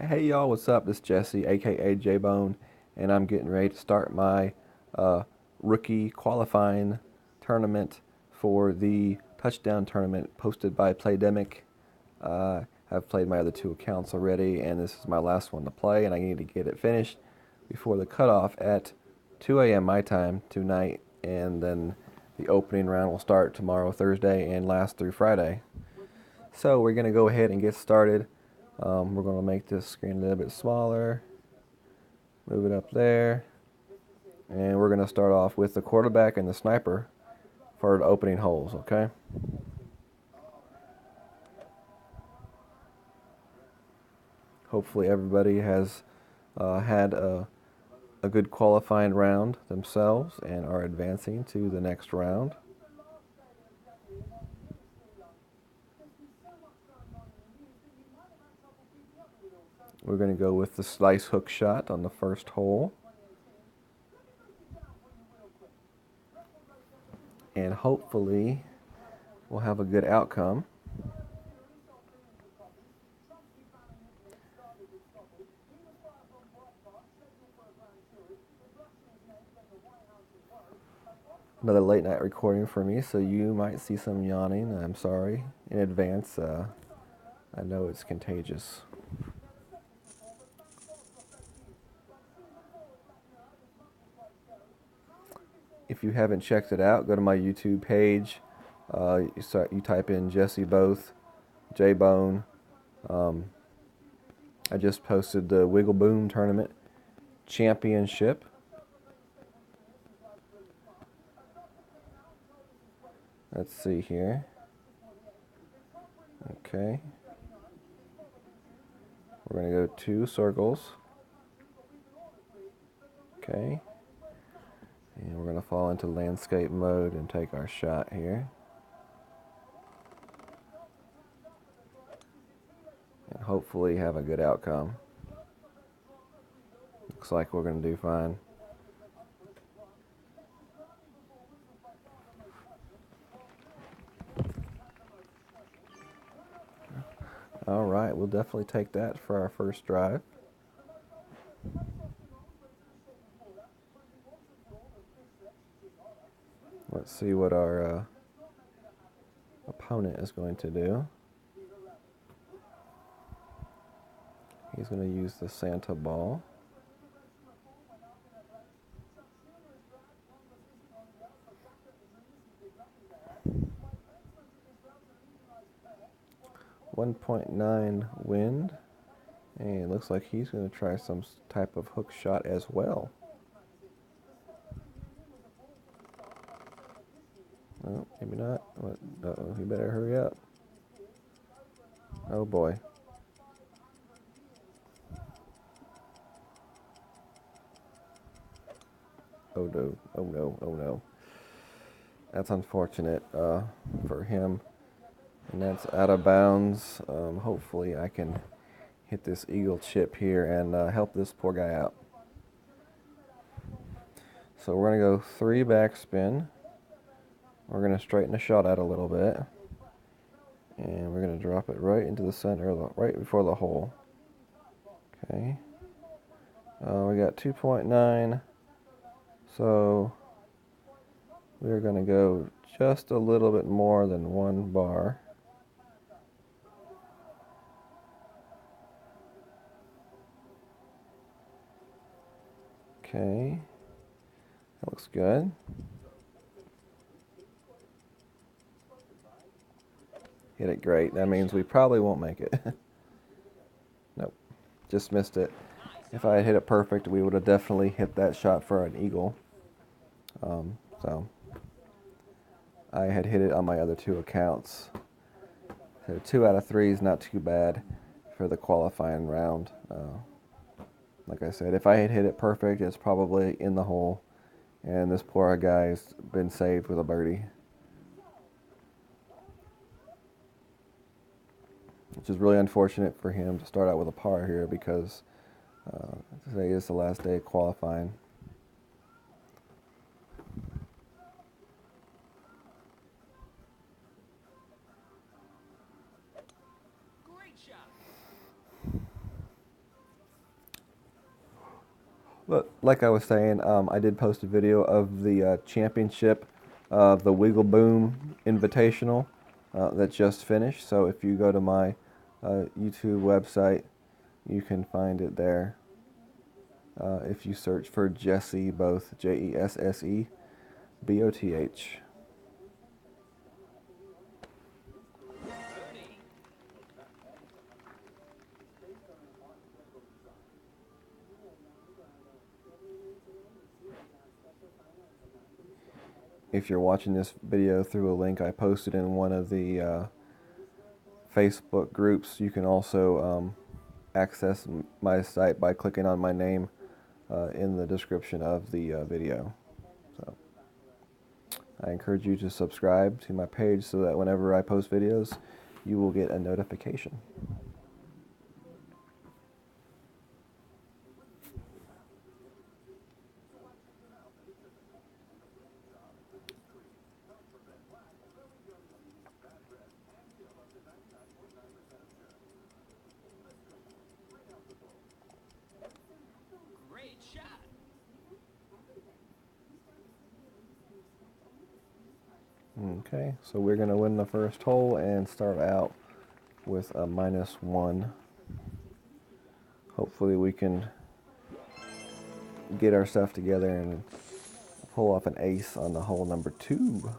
Hey y'all, what's up? This is Jesse, aka J Bone, and I'm getting ready to start my uh, rookie qualifying tournament for the touchdown tournament posted by Playdemic. I've played my other two accounts already, and this is my last one to play, and I need to get it finished before the cutoff at 2 a.m. my time tonight, and then the opening round will start tomorrow, Thursday, and last through Friday. So we're going to go ahead and get started. We're going to make this screen a little bit smaller, move it up there, and we're going to start off with the quarterback and the sniper for the opening holes, okay? Hopefully everybody has had a good qualifying round themselves and are advancing to the next round. We're going to go with the slice hook shot on the first hole. And hopefully we'll have a good outcome. Another late night recording for me, so you might see some yawning. I'm sorry in advance. I know it's contagious. If you haven't checked it out, go to my YouTube page. You type in Jesse Both, J Bone. I just posted the Wiggle Boom Tournament Championship. Let's see here. Okay. We're going to go 2 circles. Okay. And we're going to fall into landscape mode and take our shot here. And hopefully have a good outcome. Looks like we're going to do fine. All right, we'll definitely take that for our first drive. Let's see what our opponent is going to do. He's going to use the Santa ball. .9 wind, and it looks like he's going to try some type of hook shot as well. Oh, maybe not. Uh-oh, he better hurry up. Oh boy. Oh no, oh no, oh no. That's unfortunate for him. And that's out of bounds. Hopefully I can hit this eagle chip here and help this poor guy out. So we're going to go 3 backspin. We're going to straighten the shot out a little bit. And we're going to drop it right into the center, right before the hole. Okay. We got 2.9. So we're going to go just a little bit more than 1 bar. Okay, that looks good. Hit it great. That means we probably won't make it. Nope, just missed it. If I had hit it perfect, we would have definitely hit that shot for an eagle. So I had hit it on my other 2 accounts. So 2 out of 3 is not too bad for the qualifying round. Like I said, if I had hit it perfect, it's probably in the hole. And this poor guy's been saved with a birdie. Which is really unfortunate for him to start out with a par here because today is the last day of qualifying. Great shot. But like I was saying, I did post a video of the championship, the Wiggle Boom Invitational that just finished. So if you go to my YouTube website, you can find it there. If you search for Jesse, both Jesse Both. If you're watching this video through a link I posted in one of the Facebook groups, you can also access my site by clicking on my name in the description of the video. So I encourage you to subscribe to my page so that whenever I post videos, you will get a notification. Great shot. Okay, so we're going to win the first hole and start out with a -1. Hopefully we can get our stuff together and pull off an ace on the hole number 2.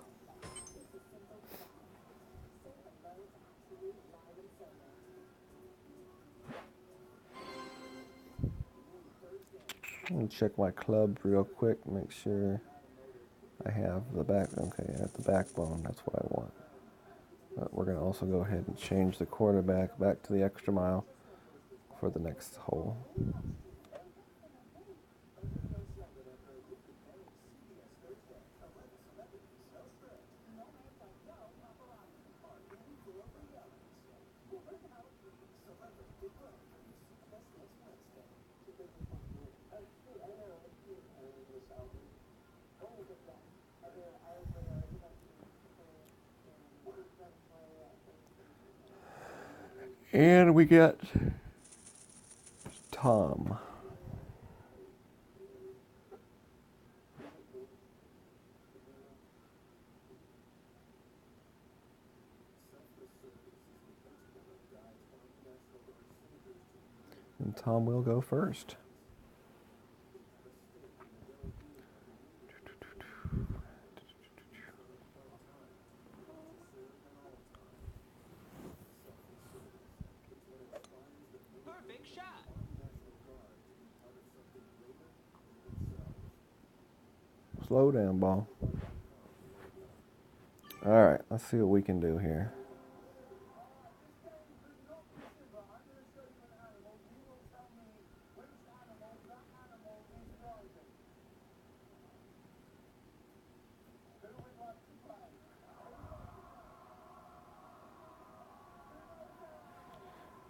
Let me check my club real quick, make sure I have the back. Okay, I have the backbone, that's what I want. But we're going to also go ahead and change the quarterback back to the extra mile for the next hole. And we get Tom. And Tom will go first. Perfect shot. Slow down, ball. All right, let's see what we can do here.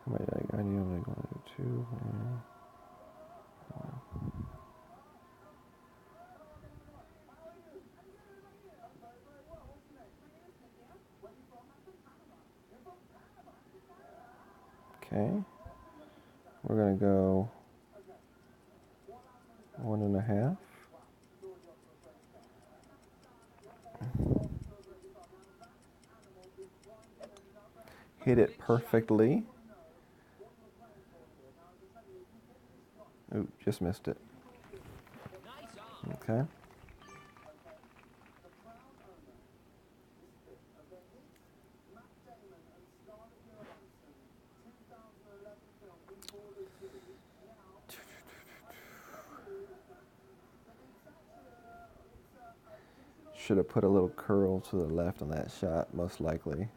How many did I need? I'm going to do 2. Okay. We're going to go 1.5. Hit it perfectly. Ooh, just missed it. Okay. Should have put a little curl to the left on that shot, most likely.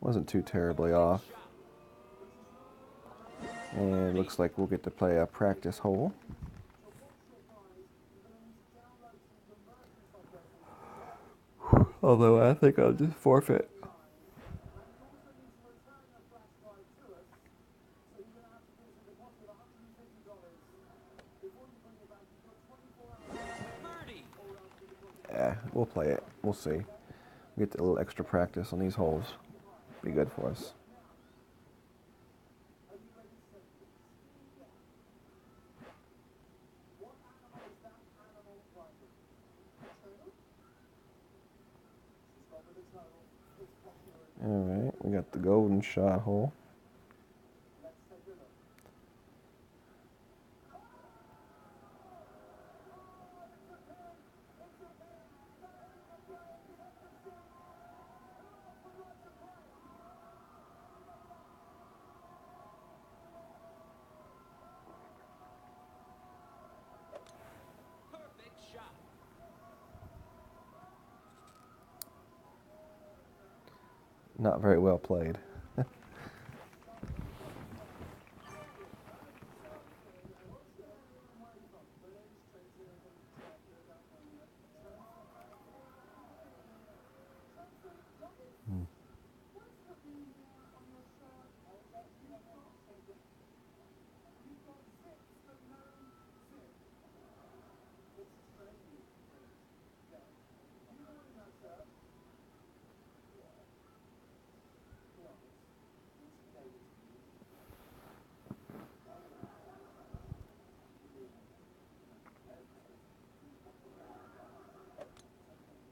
Wasn't too terribly off. And it looks like we'll get to play a practice hole. Although I think I'll just forfeit. Yeah, we'll play it. We'll see. We'll get a little extra practice on these holes. Be good for us. All right, we got the golden shot hole. Perfect shot. Not very well played.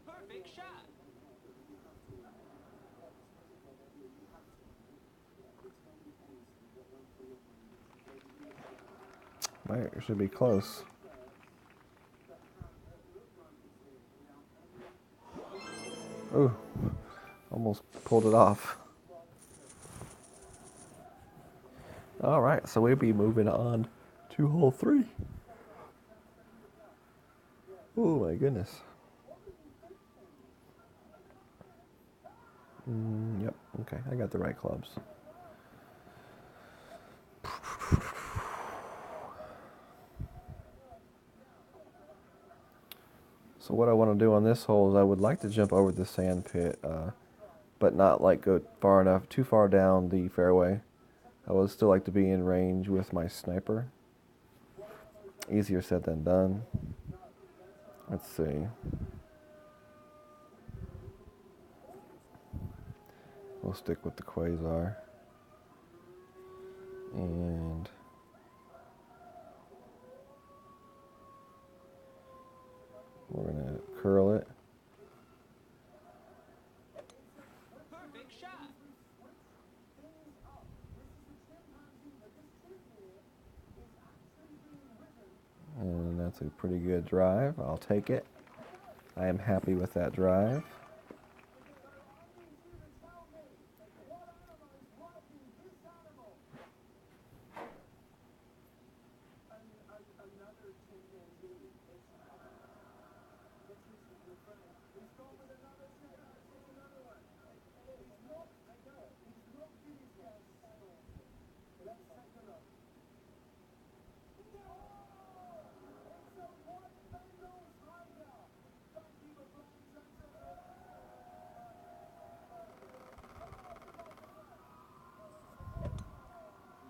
Perfect shot. Right, it should be close. Ooh, almost pulled it off. All right, so we'll be moving on to hole 3. Oh my goodness. Yep, okay, I got the right clubs. So what I want to do on this hole is I would like to jump over the sand pit, but not like go far enough, too far down the fairway. I would still like to be in range with my sniper. Easier said than done. Let's see. We'll stick with the quasar. And we're going to curl it. Perfect shot. And that's a pretty good drive. I'll take it. I am happy with that drive.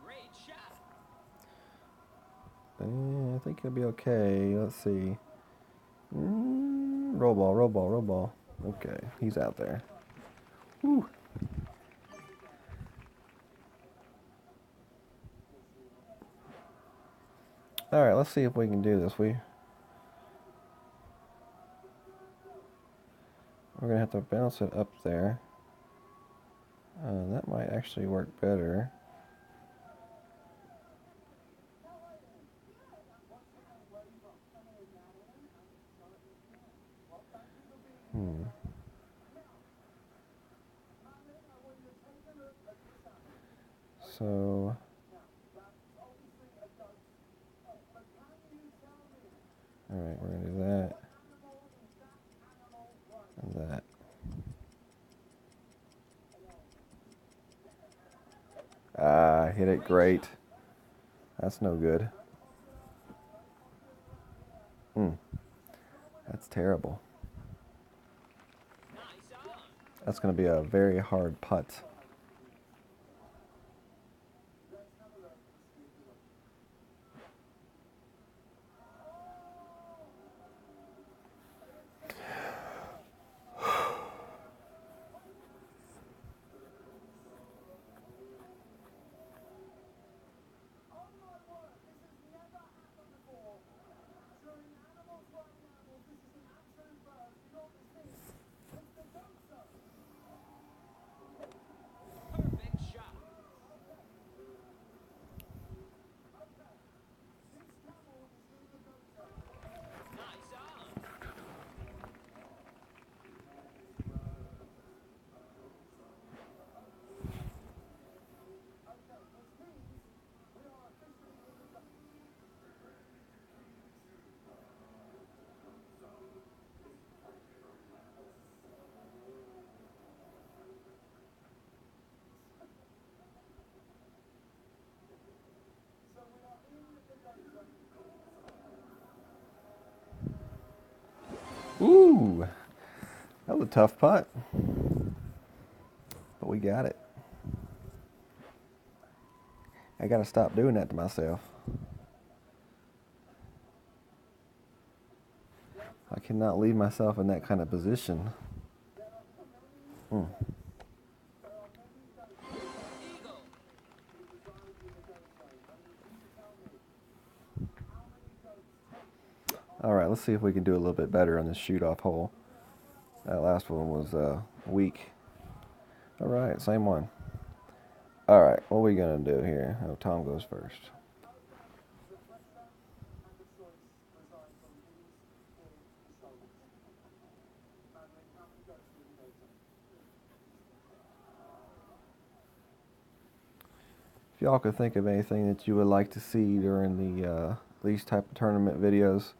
Great shot. I think he'll be okay. Let's see. Roll ball, roll ball, roll ball. Okay, he's out there. Whew. All right, let's see if we can do this. We're gonna have to bounce it up there. That might actually work better. So, all right, we're gonna do that and that. Ah, hit it great. That's no good. That's terrible. Nice on. That's gonna be a very hard putt. Ooh, that was a tough putt, but we got it. I gotta stop doing that to myself. I cannot leave myself in that kind of position. Eagle. All right, let's see if we can do a little bit better on this shoot-off hole. That last one was weak. All right, same one. All right, what are we gonna do here? Oh, Tom goes first. If y'all could think of anything that you would like to see during these type of tournament videos,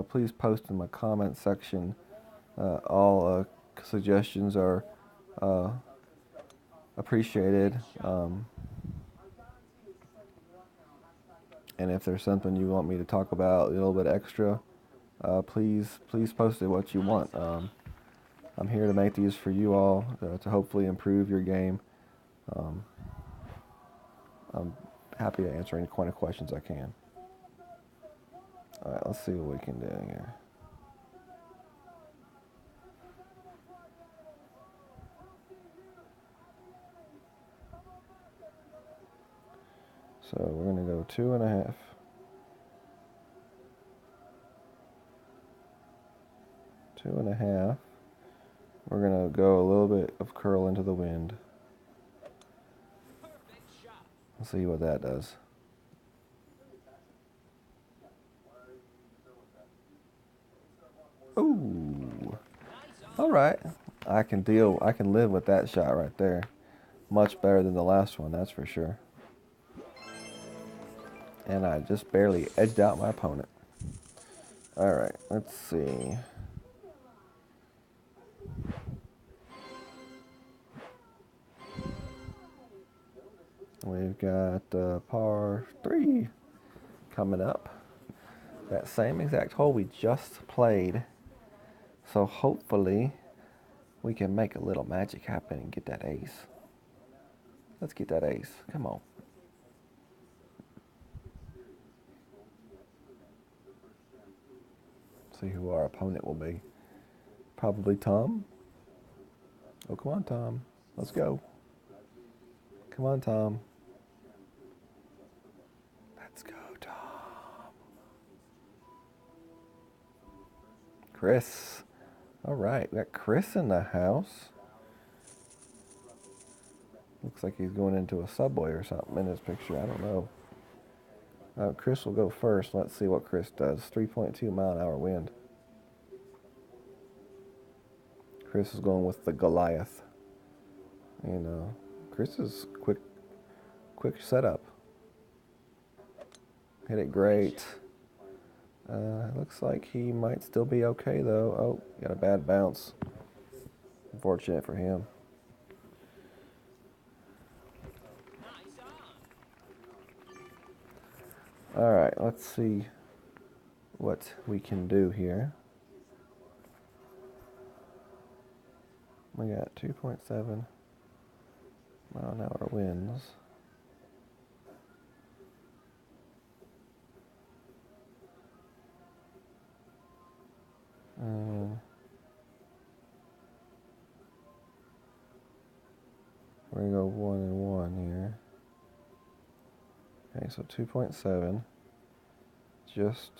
please post in my comment section. All suggestions are appreciated. And if there's something you want me to talk about a little bit extra, please post it what you want. I'm here to make these for you all to hopefully improve your game. I'm happy to answer any kind of questions I can. All right, let's see what we can do here. So we're going to go 2.5. Two and a half. We're going to go a little bit of curl into the wind. Perfect shot. Let's see what that does. Ooh. All right. I can live with that shot right there. Much better than the last one, that's for sure. And I just barely edged out my opponent. All right, let's see. We've got par 3 coming up. That same exact hole we just played. So hopefully we can make a little magic happen and get that ace. Let's get that ace. Come on. See who our opponent will be. Probably Tom. Oh, come on, Tom. Let's go. Come on, Tom. Let's go, Tom. Chris. All right, we got Chris in the house. Looks like he's going into a subway or something in his picture. I don't know. Chris will go first. Let's see what Chris does. 3.2 mile an hour wind. Chris is going with the Goliath. You know, Chris is quick setup. Hit it great. Looks like he might still be okay though. Oh, got a bad bounce. Unfortunate for him. Nice on. All right, let's see what we can do here. We got 2.7 mile an hour winds. We're gonna go 1 and 1 here. Okay, so 2.7, just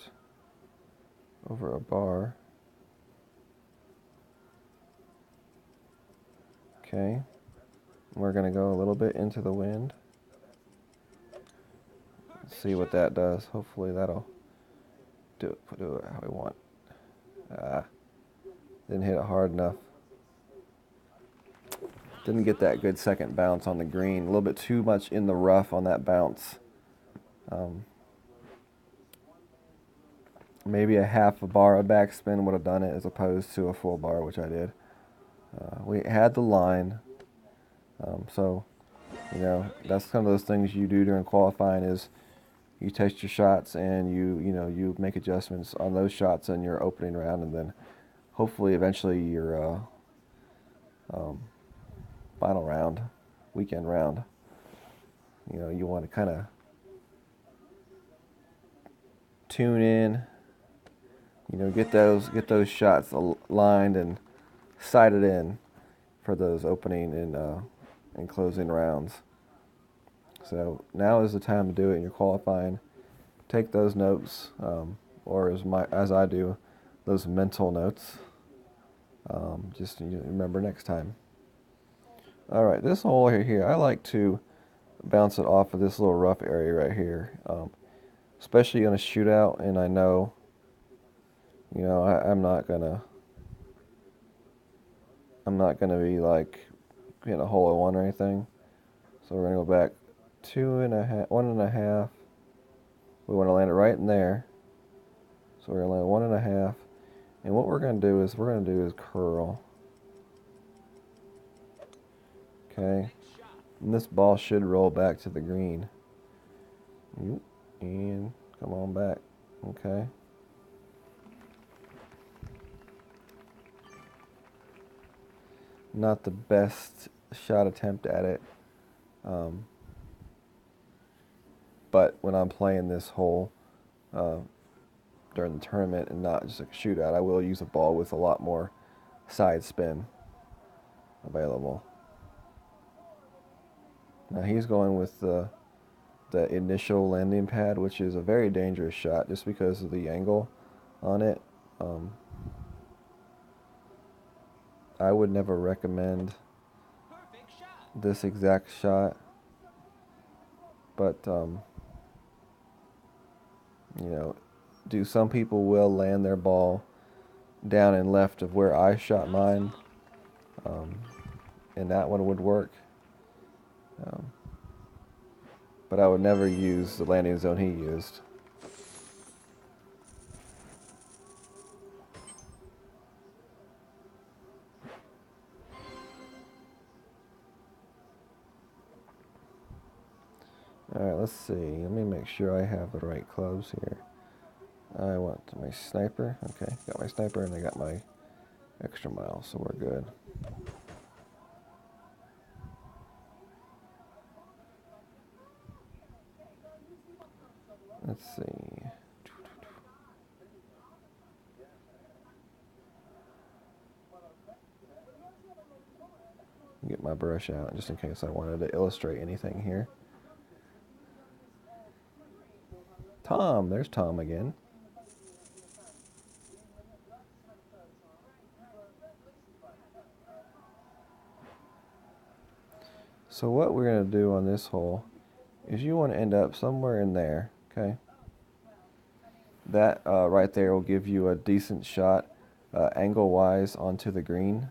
over a bar. Okay, we're gonna go a little bit into the wind. Let's see what that does. Hopefully that'll do it how we want. Didn't hit it hard enough. Didn't get that good second bounce on the green. A little bit too much in the rough on that bounce. Maybe a half a bar of backspin would have done it as opposed to a full bar, which I did. We had the line. So, you know, that's kind of those things you do during qualifying is you test your shots and you make adjustments on those shots in your opening round, and then hopefully eventually your um, final round, weekend round, you want to kind of tune in, get those shots aligned and sighted in for those opening and closing rounds. So now is the time to do it in your qualifying. Take those notes, or as I do, those mental notes. Just remember next time. All right, this hole here, I like to bounce it off of this little rough area right here, especially in a shootout. And I know, I'm not gonna be like in a hole in one or anything. So we're gonna go back 2.5, 1.5. We want to land it right in there. So we're gonna land 1.5. And what we're gonna do is curl. Okay. And this ball should roll back to the green. And come on back. Okay. Not the best shot attempt at it. But when I'm playing this hole during the tournament and not just a shootout, I will use a ball with a lot more side spin available. Now he's going with the initial landing pad, which is a very dangerous shot just because of the angle on it. I would never recommend this exact shot, but some people will land their ball down and left of where I shot mine, and that one would work. But I would never use the landing zone he used. Alright, let's see. Let me make sure I have the right clubs here. I want my sniper. Okay, got my sniper and I got my extra mile, so we're good. Let's see. Get my brush out just in case I wanted to illustrate anything here. Tom, there's Tom again. So what we're going to do on this hole is you want to end up somewhere in there, okay? That right there will give you a decent shot angle-wise onto the green.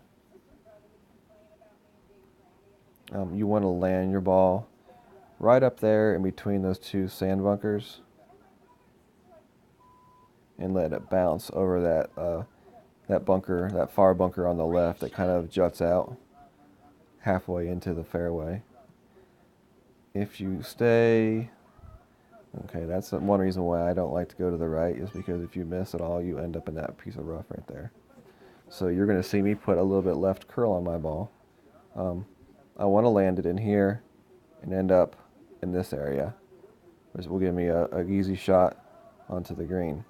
You want to land your ball right up there in between those two sand bunkers and let it bounce over that bunker, that far bunker on the left that kind of juts out halfway into the fairway. If you stay, okay, that's one reason why I don't like to go to the right, is because if you miss at all, you end up in that piece of rough right there. So you're going to see me put a little bit left curl on my ball. I want to land it in here and end up in this area, which will give me a easy shot onto the green.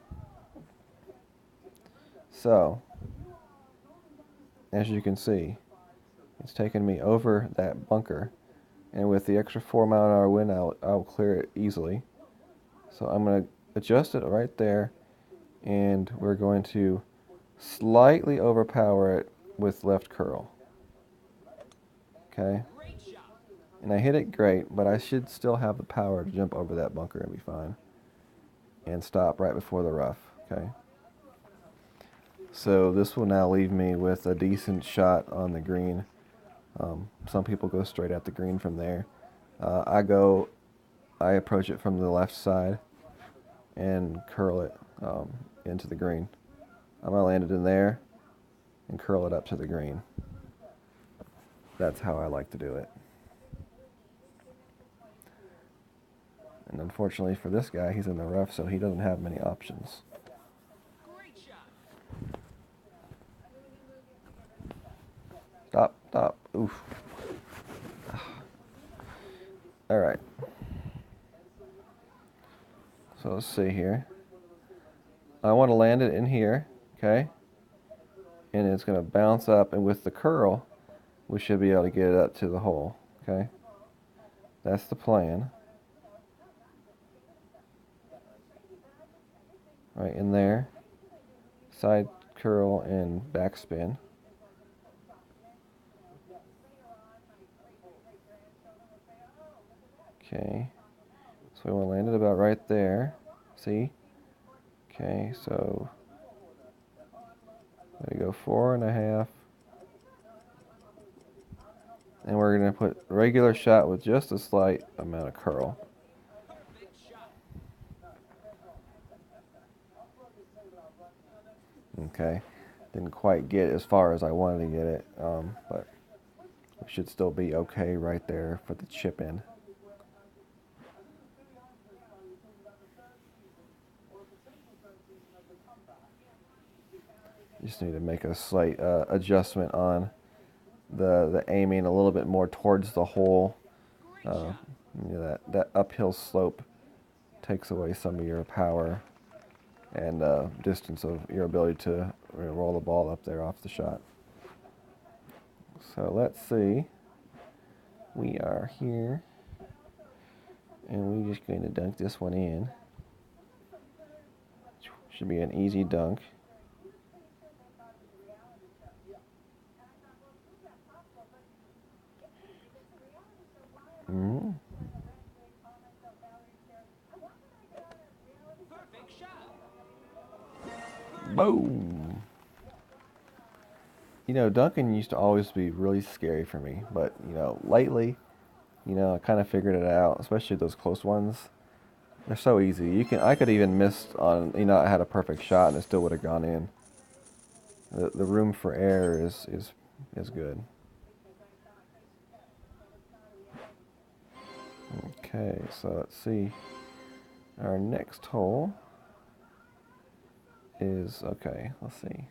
So, as you can see, it's taken me over that bunker, and with the extra 4-mile-an-hour wind, I'll clear it easily. So I'm going to adjust it right there, and we're going to slightly overpower it with left curl. Okay? And I hit it great, but I should still have the power to jump over that bunker and be fine. And stop right before the rough. Okay? So this will now leave me with a decent shot on the green. Some people go straight at the green from there. I approach it from the left side and curl it into the green. I'm going to land it in there and curl it up to the green. That's how I like to do it. And unfortunately for this guy, he's in the rough, so he doesn't have many options. Oof. All right. So let's see here. I want to land it in here, okay? And it's going to bounce up, and with the curl, we should be able to get it up to the hole, okay? That's the plan. Right in there. Side curl and backspin. Okay. So we want to land it about right there. See? Okay, so there you go, 4.5. And we're going to put regular shot with just a slight amount of curl. Okay. Didn't quite get as far as I wanted to get it, but we should still be okay right there for the chip in. Just need to make a slight adjustment on the aiming a little bit more towards the hole. You know, that uphill slope takes away some of your power and distance of your ability to roll the ball up there off the shot. So let's see. We are here, and we're just going to dunk this one in. Should be an easy dunk. Mm. Boom! You know, dunking used to always be really scary for me, but you know, lately, you know, I kind of figured it out, especially those close ones. They're so easy. I could even miss on, you know, I had a perfect shot and it still would have gone in. The room for error is good. Okay, so let's see. Our next hole is, okay, let's see.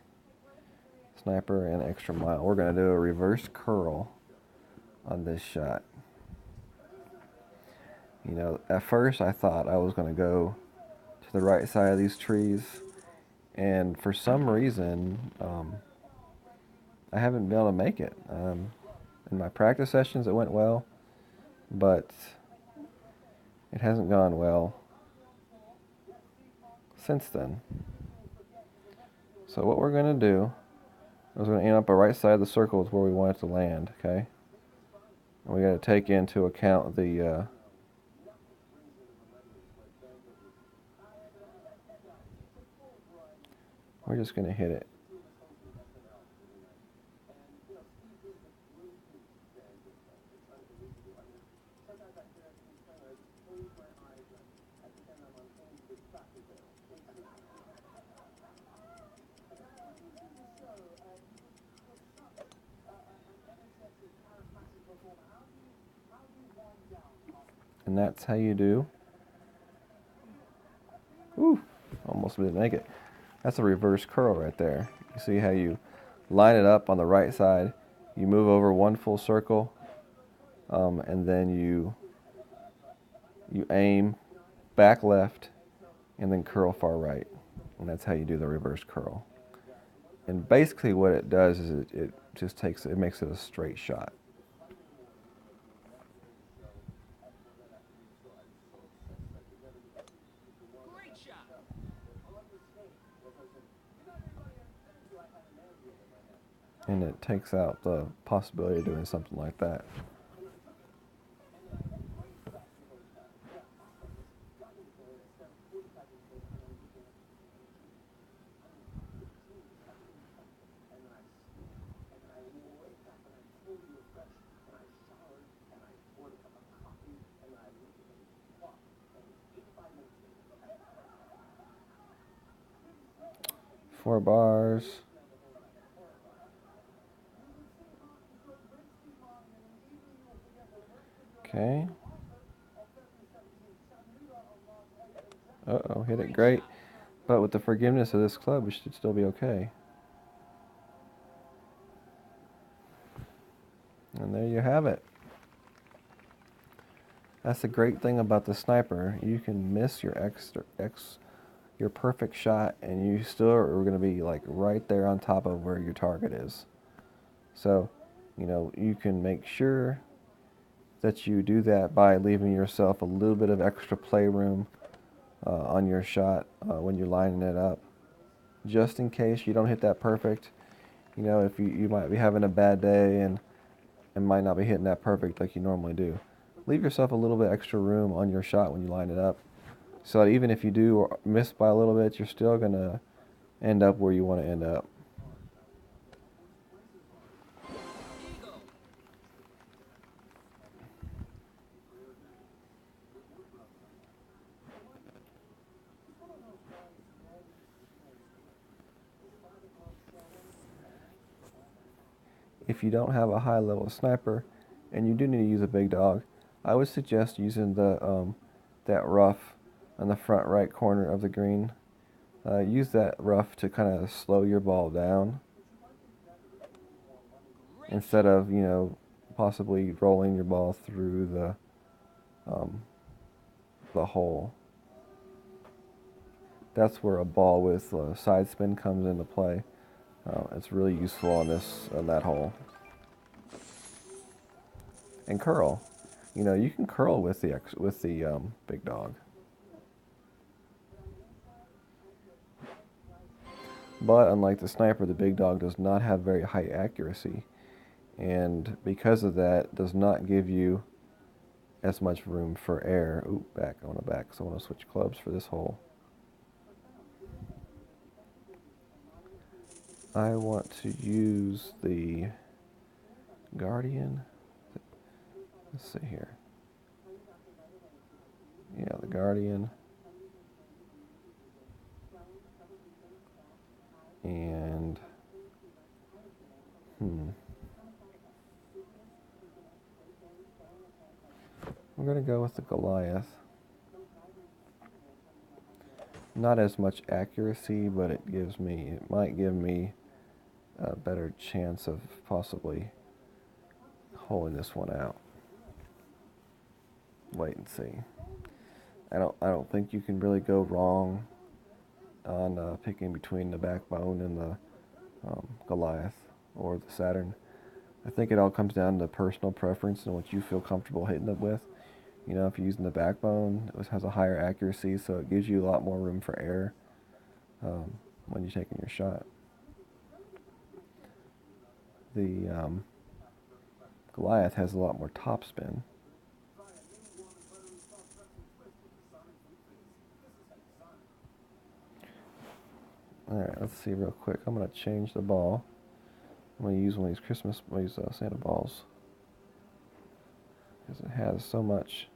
Sniper and extra mile. We're going to do a reverse curl on this shot. You know, at first I thought I was going to go to the right side of these trees, and for some reason, I haven't been able to make it. In my practice sessions, it went well, but it hasn't gone well since then. So what we're going to do is we're going to aim up our right side of the circle is where we want it to land, okay? And we got to take into account the we're just going to hit it. And that's how you do. Ooh, almost didn't make it. That's a reverse curl right there. You see how you line it up on the right side, you move over one full circle, and then you aim back left and then curl far right. And that's how you do the reverse curl. And basically what it does is it just makes it a straight shot. And it takes out the possibility of doing something like that. Four bars. Okay. Uh-oh, hit it great. But with the forgiveness of this club, we should still be okay. And there you have it. That's the great thing about the sniper. You can miss your your perfect shot, and you still are going to be like right there on top of where your target is. So, you know, you can make sure that you do that by leaving yourself a little bit of extra playroom on your shot when you're lining it up, just in case you don't hit that perfect. You know, if you might be having a bad day and might not be hitting that perfect like you normally do. Leave yourself a little bit extra room on your shot when you line it up, so that even if you do miss by a little bit, you're still going to end up where you want to end up. If you don't have a high level sniper and you do need to use a big dog, I would suggest using the that rough on the front right corner of the green. Use that rough to kind of slow your ball down instead of, you know, possibly rolling your ball through the hole. That's where a ball with side spin comes into play. It's really useful on that hole. And curl. You know, you can curl with the big dog. But unlike the sniper, the big dog does not have very high accuracy, and because of that, does not give you as much room for air. Ooh, back. I want to back, so I want to switch clubs for this hole. I want to use the Guardian. Let's see here. Yeah, the Guardian. And I'm going to go with the Goliath. Not as much accuracy, but it might give me a better chance of possibly holding this one out. Wait and see. I don't think you can really go wrong on picking between the Backbone and the Goliath or the Saturn. I think it all comes down to personal preference and what you feel comfortable hitting it with. You know, if you're using the Backbone, it has a higher accuracy, so it gives you a lot more room for error when you're taking your shot. The Goliath has a lot more topspin. Alright, let's see real quick. I'm going to change the ball. I'm going to use one of these Santa balls, because it has so much.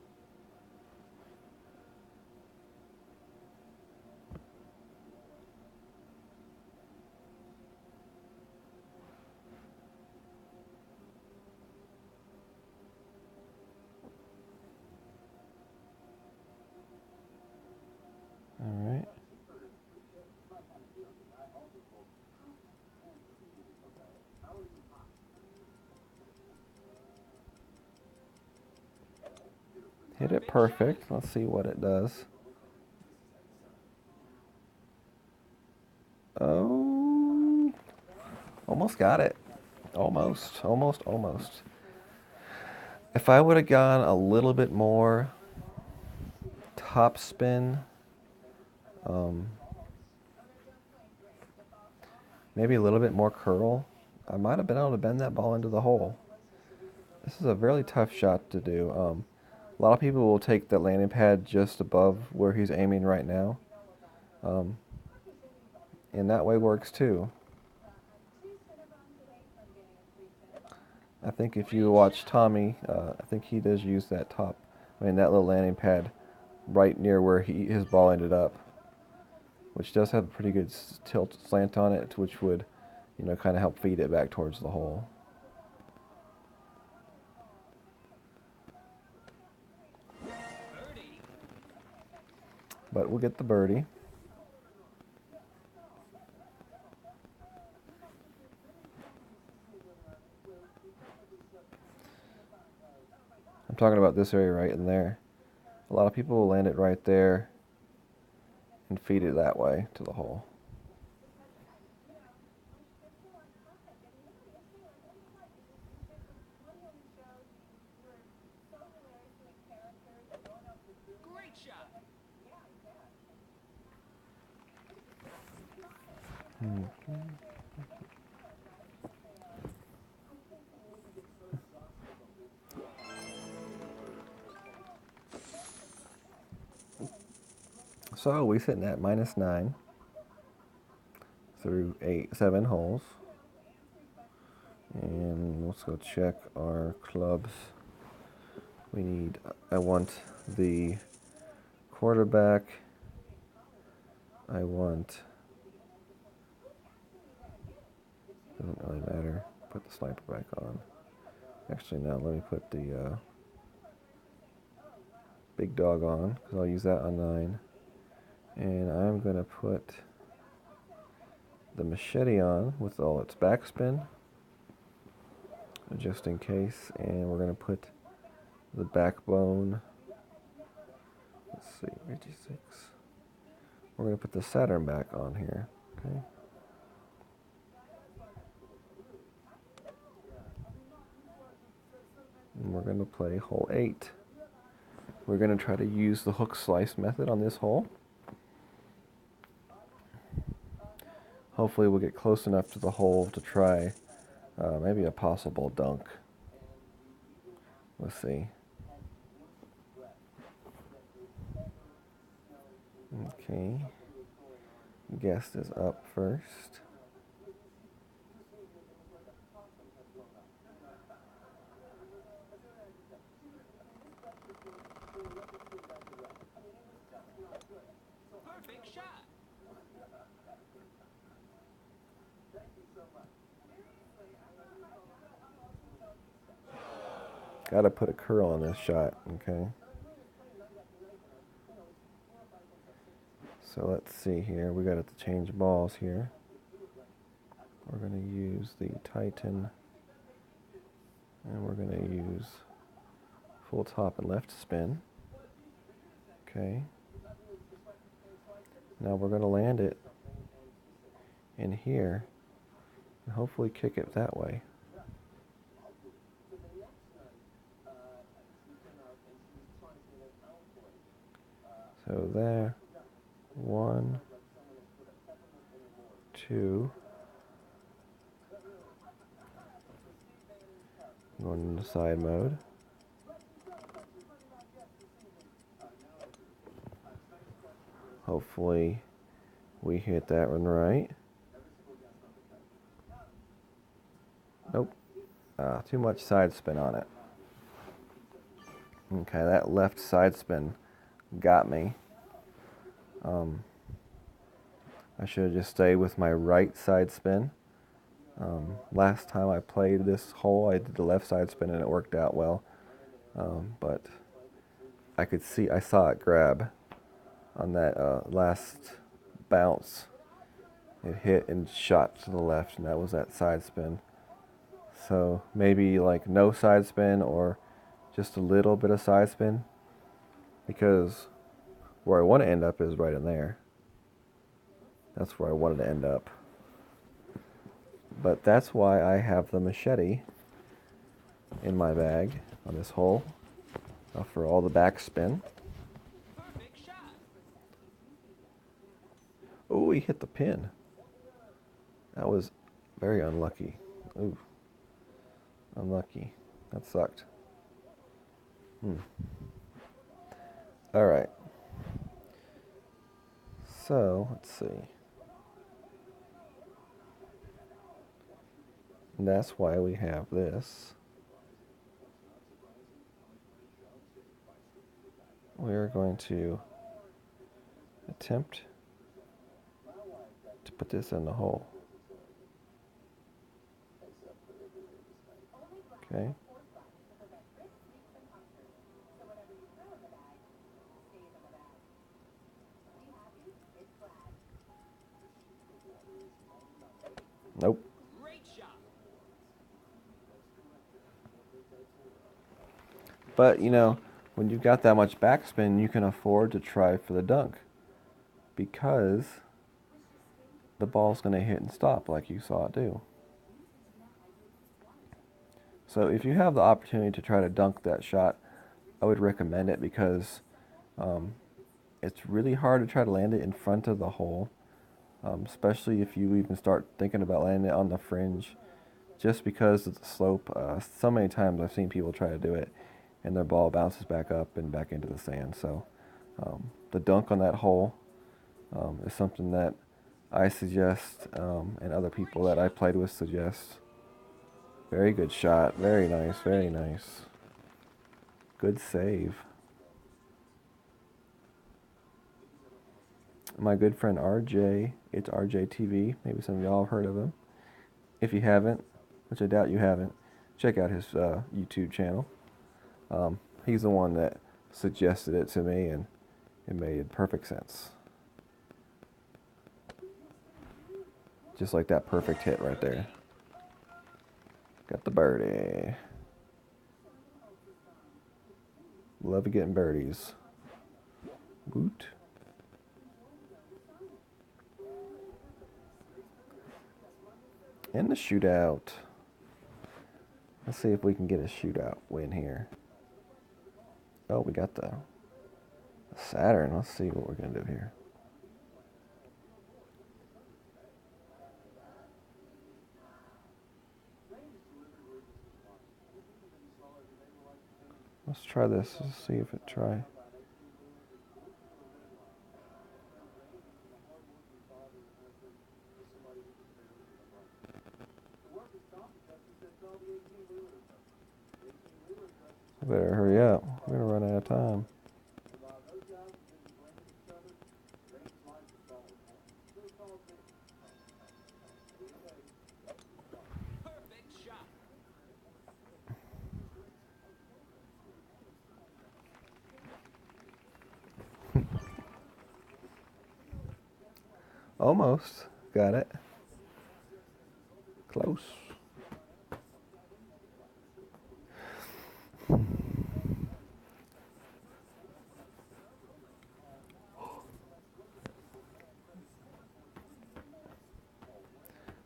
Alright. Hit it perfect. Let's see what it does. Oh, almost got it. Almost. If I would have gone a little bit more top spin, maybe a little bit more curl, I might have been able to bend that ball into the hole. This is a really tough shot to do. A lot of people will take the landing pad just above where he's aiming right now. And that way works too. I think if you watch Tommy, I think he does use that that little landing pad right near where his ball ended up, which does have a pretty good tilt slant on it, which would, you know, kind of help feed it back towards the hole. But we'll get the birdie. about this area right in there. A lot of people will land it right there and feed it that way to the hole. Great shot. So we're sitting at -9 through 7 holes. And let's go check our clubs. I want the quarterback. Doesn't really matter. Put the sniper back on. Actually, now let me put the big dog on, because I'll use that on 9. And I'm going to put the machete on with all its backspin, just in case. And we're going to put the backbone. Let's see, 56. We're going to put the Saturn back on here. Okay. And we're going to play hole 8. We're going to try to use the hook slice method on this hole. Hopefully we'll get close enough to the hole to try maybe a possible dunk. Let's see. Okay. Guest is up first. Perfect shot. Gotta put a curl on this shot, okay? So let's see here. We got to change balls here. We're going to use the Titan. And we're going to use full top and left spin. Okay. Now we're going to land it in here and hopefully kick it that way. So there. 1, 2. Going into side mode. Hopefully we hit that one right. Nope. Too much side spin on it. Okay, that left side spin got me. I should have just stayed with my right side spin. Last time I played this hole, I did the left side spin and it worked out well. But I saw it grab on that last bounce. It hit and shot to the left, and that was that side spin. So maybe like no side spin or just a little bit of side spin, because where I want to end up is right in there. That's where I wanted to end up. But that's why I have the machete in my bag on this hole for all the backspin. Perfect shot. Oh, he hit the pin. That was very unlucky. Ooh, unlucky. That sucked. All right. So, let's see. And that's why we have this. We're going to attempt to put this in the hole. Okay. Nope. Great shot. But, you know, when you've got that much backspin, you can afford to try for the dunk because the ball's going to hit and stop like you saw it do. So if you have the opportunity to try to dunk that shot, I would recommend it because it's really hard to try to land it in front of the hole, especially if you even start thinking about landing it on the fringe, just because of the slope. So many times I've seen people try to do it, and their ball bounces back up and back into the sand. So the dunk on that hole is something that I suggest, and other people that I played with suggest. Very good shot. Very nice. Very nice. Good save. My good friend RJ, it's RJ TV. Maybe some of y'all have heard of him. If you haven't, which I doubt you haven't, check out his YouTube channel. He's the one that suggested it to me, and it made perfect sense. Just like that perfect hit right there. Got the birdie. Love getting birdies. Woot. And the shootout. Let's see if we can get a shootout win here. Oh, we got the Saturn. Let's see what we're going to do here. Let's try this. Let's see if it try. I better hurry up. We're going to run out of time. Perfect shot. Almost. Got it. Close.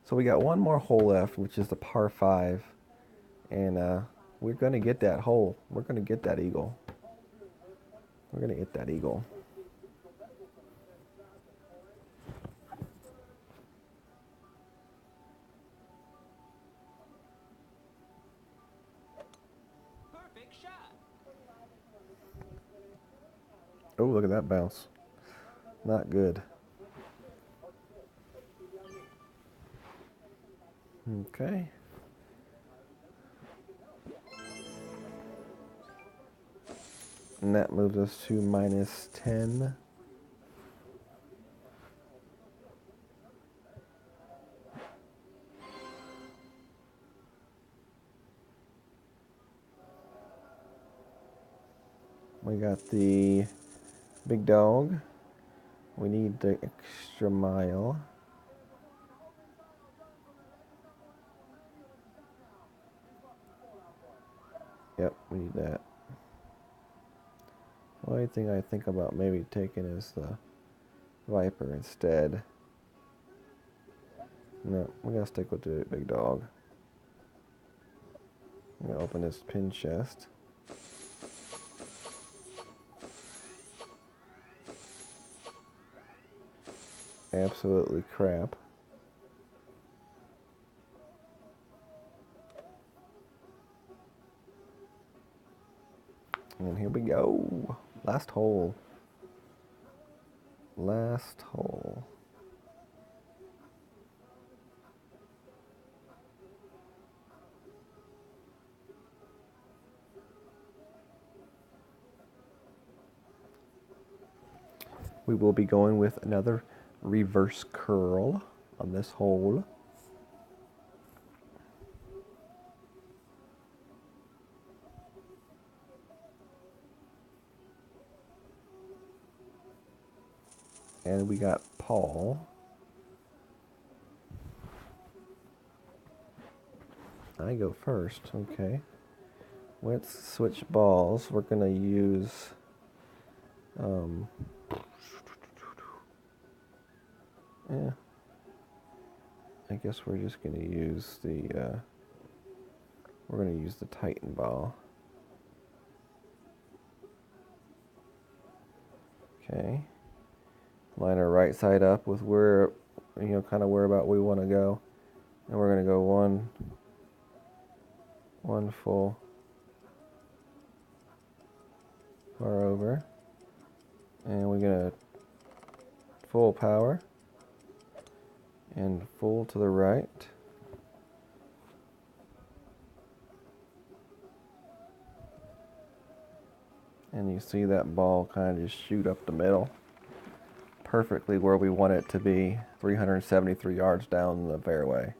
So we got one more hole left, which is the par 5. And we're going to get that hole. We're going to get that eagle. We're going to get that eagle. Perfect shot. Oh, look at that bounce. Not good. Okay. And that moves us to minus 10. We got the big dog. We need the extra mile. Yep, we need that. The only thing I think about maybe taking is the Viper instead. No, we're gonna stick with the big dog. I'm gonna open this pin chest. Absolutely crap. And here we go. Last hole. Last hole. We will be going with another reverse curl on this hole. And we got Paul. I go first, okay. let's switch balls. We're gonna use yeah, I guess we're just gonna use the we're gonna use the Titan ball. Okay, line our right side up with where, kind of where about we want to go, and we're gonna go one full bar over, and we're gonna full power and full to the right. And you see that ball kind of just shoot up the middle, perfectly where we want it to be, 373 yards down the fairway.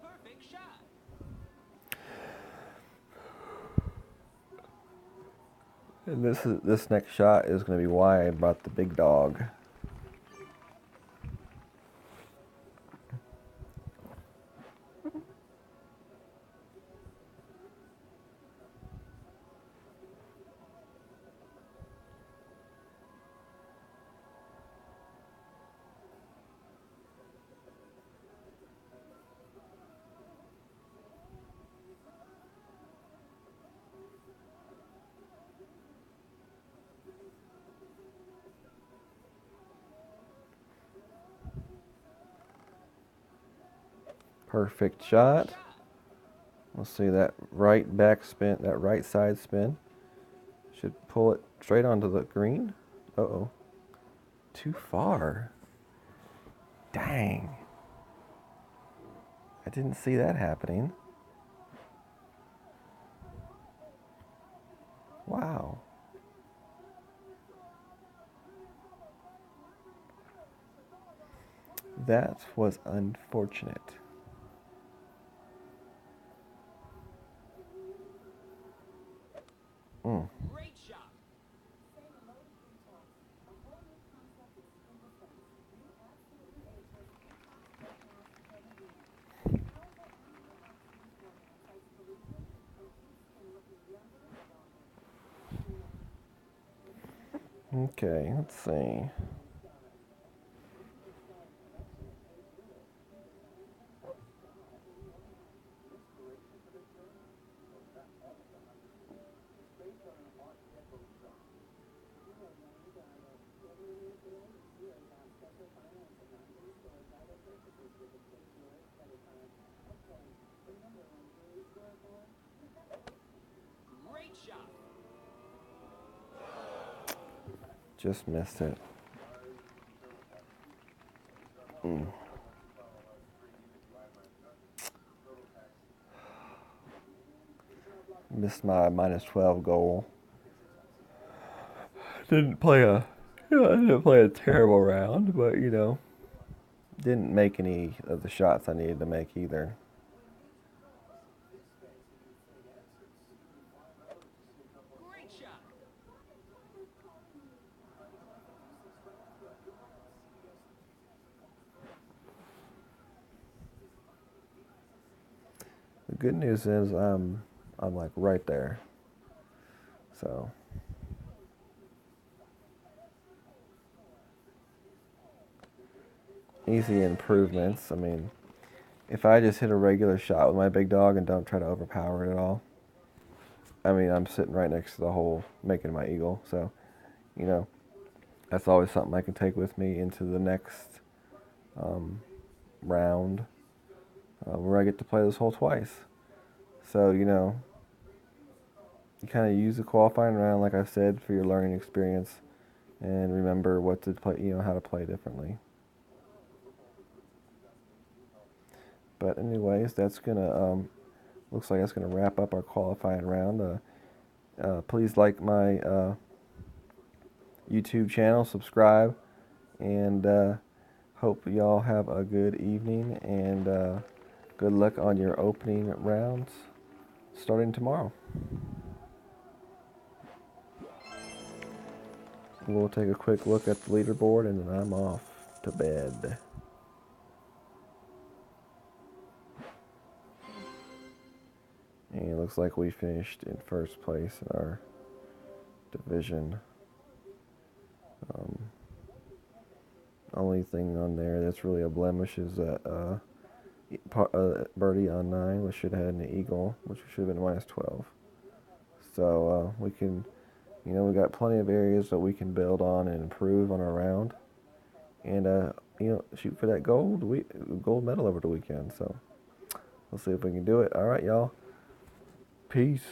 Perfect shot. And this next shot is going to be why I brought the big dog. Perfect shot. We'll see that right back spin, that right side spin. Should pull it straight onto the green. Uh-oh. Too far. Dang. I didn't see that happening. Wow. That was unfortunate. Great shot. Okay, let's see. Great shot. Just missed it. Missed my -12 goal. Didn't play a, I didn't play a terrible round, but didn't make any of the shots I needed to make either. Great shot. The good news is I'm like right there. So easy improvements. I mean, if I just hit a regular shot with my big dog and don't try to overpower it at all, I mean, I'm sitting right next to the hole making my eagle. So, that's always something I can take with me into the next round where I get to play this hole twice. So, you kind of use the qualifying round, like I said, for your learning experience and remember what to play, how to play differently. But anyways, that's gonna looks like that's gonna wrap up our qualifying round. Please like my YouTube channel, subscribe, and Hope y'all have a good evening and good luck on your opening rounds starting tomorrow. We'll take a quick look at the leaderboard and then I'm off to bed. And it looks like we finished in first place in our division. Only thing on there that's really a blemish is that birdie on 9, which should have had an eagle, which should have been minus 12. So we can, we got plenty of areas that we can build on and improve on our round, and shoot for that gold medal over the weekend. So we'll see if we can do it. All right, y'all. Peace.